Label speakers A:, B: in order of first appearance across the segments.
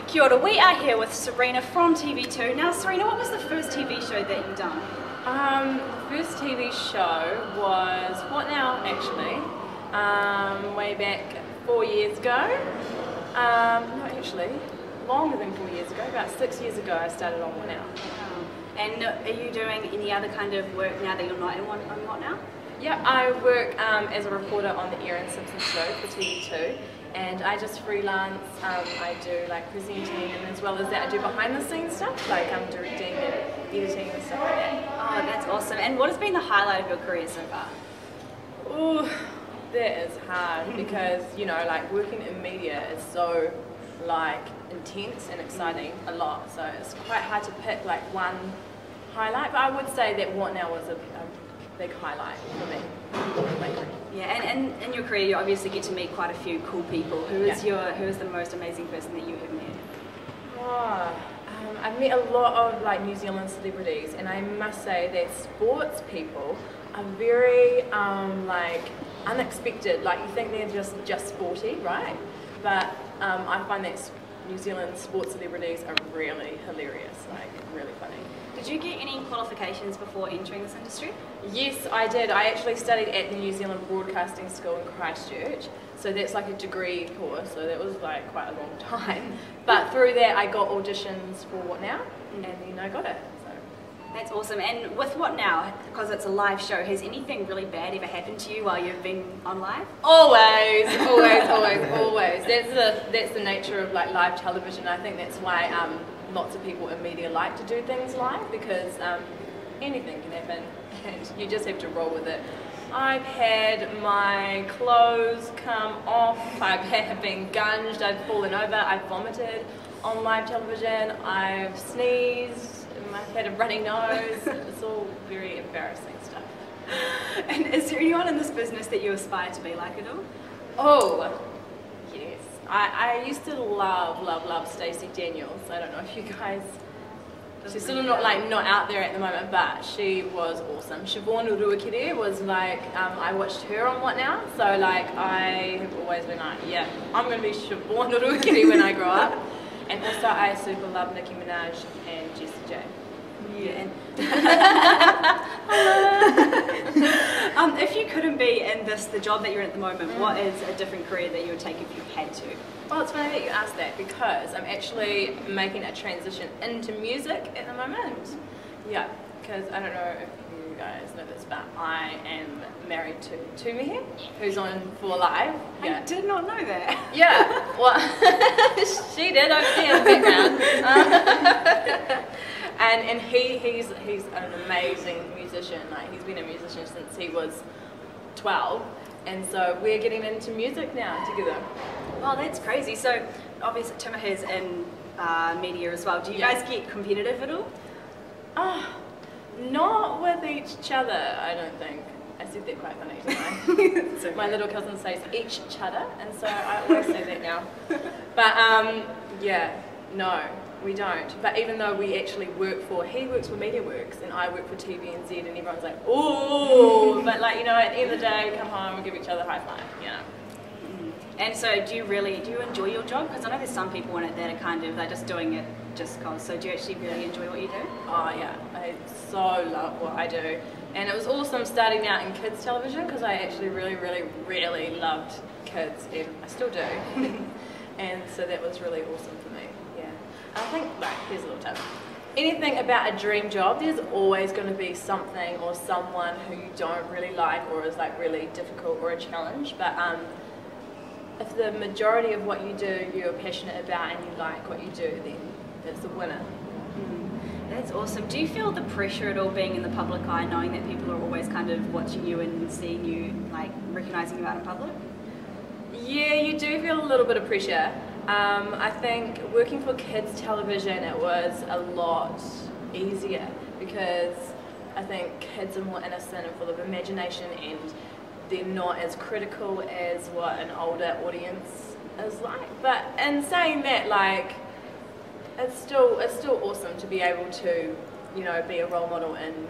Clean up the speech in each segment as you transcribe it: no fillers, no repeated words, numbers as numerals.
A: Kia ora, we are here with Serena from TV2. Now Serena, what was the first TV show that you've done?
B: The first TV show was What Now, actually, way back 4 years ago. No, actually, longer than 4 years ago, about 6 years ago I started on What Now.
A: And are you doing any other kind of work now that you're not on What Now?
B: Yeah, I work as a reporter on the Erin Simpson show for TV2, and I just freelance. I do like presenting, and as well as that I do behind the scenes stuff, like I'm directing and editing and stuff like that.
A: Oh, that's awesome. And what has been the highlight of your career so far?
B: Ooh, that is hard because, you know, like working in media is so like intense and exciting a lot, so it's quite hard to pick like one highlight, but I would say that What Now was a big highlight for me.
A: Yeah, and in your career you obviously get to meet quite a few cool people. Who is the most amazing person that you have met?
B: Oh, I've met a lot of like New Zealand celebrities, and I must say that sports people are very like unexpected. Like you think they're just sporty, right? But I find that New Zealand sports celebrities are really hilarious, like really funny.
A: Did you get any qualifications before entering this industry?
B: Yes, I did. I actually studied at the New Zealand Broadcasting School in Christchurch, so that's like a degree course, so that was like quite a long time. But through that I got auditions for What Now, and then I got it. So.
A: That's awesome. And with What Now, because it's a live show, has anything really bad ever happened to you while you've been on live?
B: Always, always. That's the nature of like live television. I think that's why lots of people in media like to do things live, because anything can happen and you just have to roll with it. I've had my clothes come off, I've been gunged, I've fallen over, I've vomited on live television, I've sneezed, I've had a runny nose. It's all very embarrassing stuff.
A: And is there anyone in this business that you aspire to be like at all?
B: Oh, yes. I used to love Stacey Daniels. I don't know if you guys... She's sort of not out there at the moment, but she was awesome. Siobhan Uruakere was like, I watched her on What Now, so like I have always been like, yeah, I'm going to be Siobhan Uruakere when I grow up. And also I super love Nicki Minaj and Jessie J.
A: Yeah. If you couldn't be in the job that you're in at the moment, what is a different career that you would take if you had to?
B: Well, it's funny that you asked that, because I'm actually making a transition into music at the moment. Yeah, because I don't know if you guys know this, but I am married to Tumihi, who's on 4 Live.
A: Yeah. I did not know that.
B: Yeah, well, she did over there in the background. And he's an amazing musician. Like he's been a musician since he was 12, and so we're getting into music now together.
A: Oh, that's crazy. So obviously Tumihi's in media as well. Do you guys get competitive at all?
B: Not with each other, I don't think. I said that quite funny, didn't I? My little cousin says each other, and so I always say that now. But yeah, no. We don't, but even though we actually he works for MediaWorks and I work for TVNZ, and everyone's like, ooh, but like, you know, at the end of the day we come home and give each other a high five, you know.
A: And so do you enjoy your job? Because I know there's some people in it that are they're just doing it just cause, so do you actually really enjoy what you do?
B: Oh yeah, I so love what I do, and it was awesome starting out in kids television, because I actually really loved kids, and I still do. And so that was really awesome for me. I think, like, here's a little tip. Anything about a dream job, there's always going to be something or someone who you don't really like, or is like really difficult or a challenge. But if the majority of what you do you're passionate about and you like what you do, then it's a winner.
A: That's awesome. Do you feel the pressure at all being in the public eye, knowing that people are always kind of watching you and seeing you, like recognising you out in public?
B: Yeah, you do feel a little bit of pressure. I think working for kids television, it was a lot easier, because I think kids are more innocent and full of imagination, and they're not as critical as what an older audience is like. But in saying that, like, it's still awesome to be able to, you know, be a role model in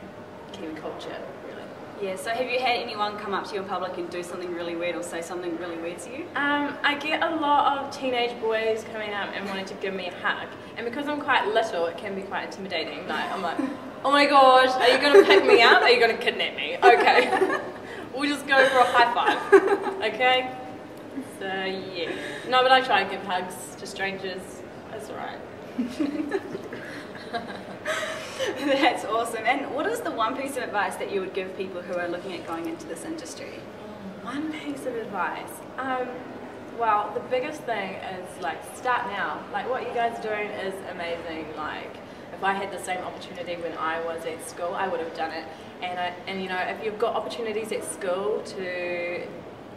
B: Kiwi culture, really.
A: Yeah, so have you had anyone come up to you in public and do something really weird or say something really weird to you?
B: I get a lot of teenage boys coming up and wanting to give me a hug, and because I'm quite little, it can be quite intimidating. Like, I'm like, oh my gosh, are you going to pick me up? Are you going to kidnap me? Okay, we'll just go for a high five, okay? So yeah, no, but I try to give hugs to strangers, that's alright.
A: That's awesome. And what is the one piece of advice that you would give people who are looking at going into this industry?
B: One piece of advice. Well, the biggest thing is like start now. Like what you guys are doing is amazing. Like if I had the same opportunity when I was at school, I would have done it. And you know, if you've got opportunities at school to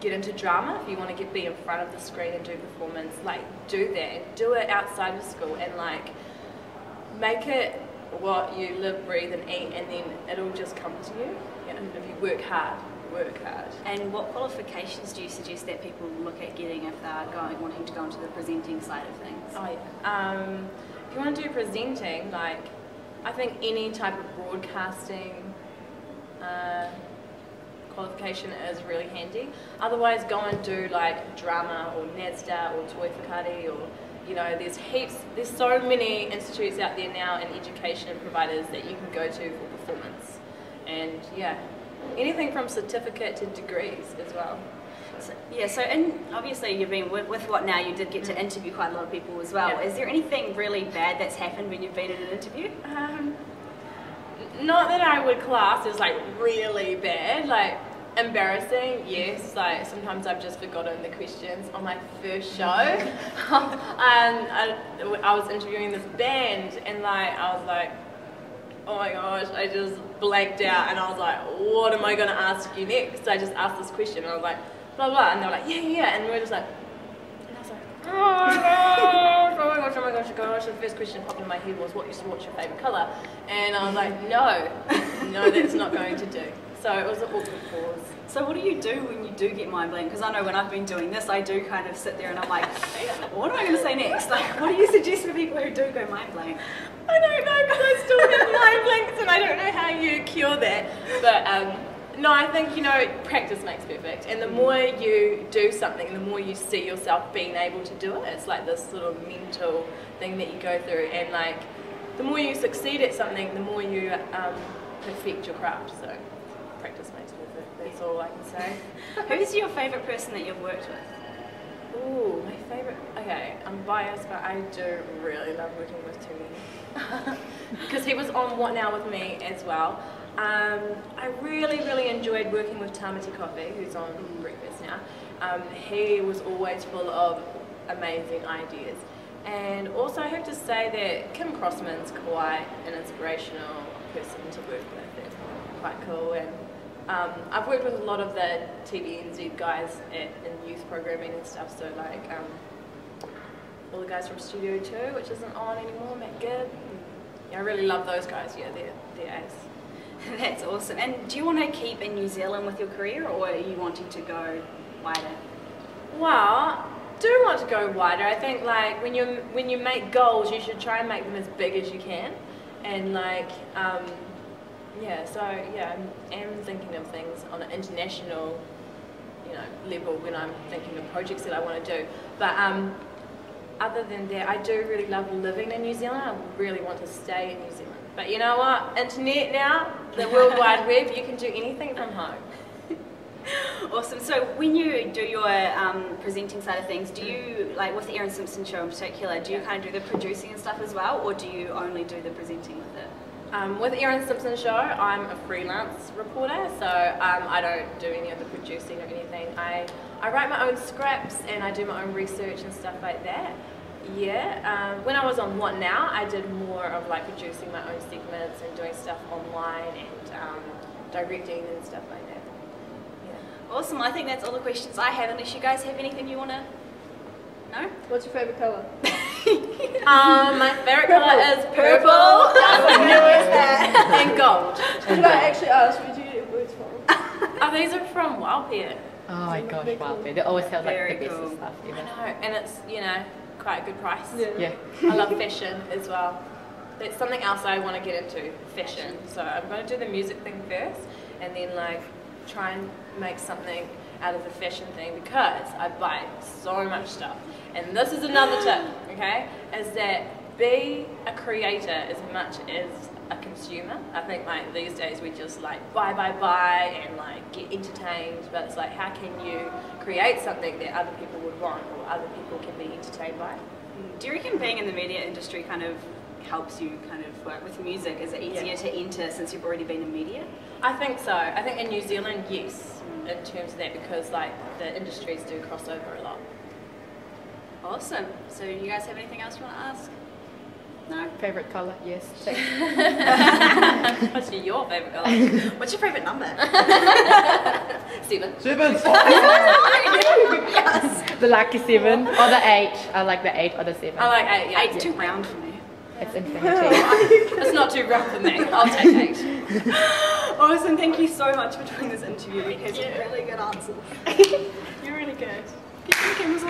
B: get into drama, if you want to be in front of the screen and do performance, like do that. Do it outside of school and like make it what you live, breathe and eat, and then it'll just come to you. You know, if you work hard, work hard.
A: And what qualifications do you suggest that people look at getting if they're wanting to go into the presenting side of things?
B: Oh yeah. If you want to do presenting, like I think any type of broadcasting qualification is really handy. Otherwise, go and do like drama or NASDA or Toi Whakaari, or you know, there's so many institutes out there now and education providers that you can go to for performance. And yeah, anything from certificate to degrees as well.
A: So, yeah, so and obviously you've been with What Now, you did get to interview quite a lot of people as well. Yeah. Is there anything really bad that's happened when you've been in an interview?
B: Not that I would class as like really bad, like embarrassing, yes. Like sometimes I've just forgotten the questions on my first show. And I was interviewing this band and like I was like, oh my gosh, I just blanked out and I was like, what am I going to ask you next? So I just asked this question and I was like, blah blah, and they were like, yeah, and we were just like, and I was like, oh my gosh, oh my gosh, oh my gosh, oh my gosh. The first question popped in my head was, what's your favourite colour? And I was like, no, that's not going to do. So it was an awkward pause.
A: So what do you do when you do get mind blank? Because I know when I've been doing this, I do kind of sit there and I'm like, what am I going to say next? Like, what do you suggest for people who do go mind blank?
B: I don't know, because I still get mind blanks and I don't know how you cure that. But no, I think, you know, practice makes perfect. And the more you do something, the more you see yourself being able to do it. It's like this sort of mental thing that you go through. And like, the more you succeed at something, the more you perfect your craft. So practice makes perfect. That's all I can say.
A: Who's your favourite person that you've worked with?
B: Ooh, my favourite. Okay, I'm biased, but I do really love working with Tumi. Because he was on What Now with me as well. I really enjoyed working with Tamati Coffee, who's on Breakfast now. He was always full of amazing ideas. And also I have to say that Kim Crossman's quite an inspirational person to work with. It's quite cool. And I've worked with a lot of the TVNZ guys in youth programming and stuff, so like all the guys from Studio 2, which isn't on anymore, Matt Gibb. Yeah, I really love those guys, yeah, they're ace.
A: That's awesome. And do you want to keep in New Zealand with your career, or are you wanting to go wider?
B: Well, do want to go wider. I think like when you make goals, you should try and make them as big as you can. And like yeah, so yeah, I am thinking of things on an international, you know, level when I'm thinking of projects that I want to do. But other than that, I do really love living in New Zealand. I really want to stay in New Zealand. But you know what? Internet now, the World Wide Web, you can do anything from home.
A: Awesome. So when you do your presenting side of things, do you, like with the Erin Simpson show in particular, do you kind of do the producing and stuff as well, or do you only do the presenting with it?
B: With the Erin Simpson show, I'm a freelance reporter, so I don't do any of the producing or anything. I write my own scripts and I do my own research and stuff like that. Yeah, when I was on What Now, I did more of like producing my own segments and doing stuff online and directing and stuff like that. Yeah.
A: Awesome. I think that's all the questions I have, unless you guys have anything you want to know?
C: What's your favourite colour?
B: My favourite colour is purple.
A: I knew that.
B: And gold.
C: Did I actually ask where do you get words from?
B: Oh, these are from Walpia.
D: Oh my gosh, Walpia. They always have like
A: Very
D: the best
A: cool.
D: stuff.
B: I know, and it's, you know, quite a good price.
D: Yeah.
B: I love fashion as well. That's something else I want to get into, fashion. So I'm going to do the music thing first, and then like try and make something out of the fashion thing, because I buy so much stuff. And this is another tip, okay, is that be a creator as much as a consumer. I think like these days we just like buy and like get entertained, but it's like, how can you create something that other people would want or other people can be entertained by?
A: Do you reckon being in the media industry kind of helps you kind of work with music? Is it easier to enter since you've already been in media?
B: I think so. I think in New Zealand, yes, in terms of that, because like the industries do cross over a lot.
A: Awesome. So you guys have anything else you want to ask? No?
D: Favorite color? Yes.
B: What's your favourite colour?
A: What's your favourite number? 7.
E: 7.
A: Yes.
D: The lucky 7 or the 8. I like the 8 or the 7.
B: I like 8, yeah.
A: 8's too round for me.
D: It's infinity.
B: It's not too rough for me. I'll take 8.
A: Awesome. Thank you so much for doing this interview. You had some really good answers.
C: You're really good.
A: Keep thinking, was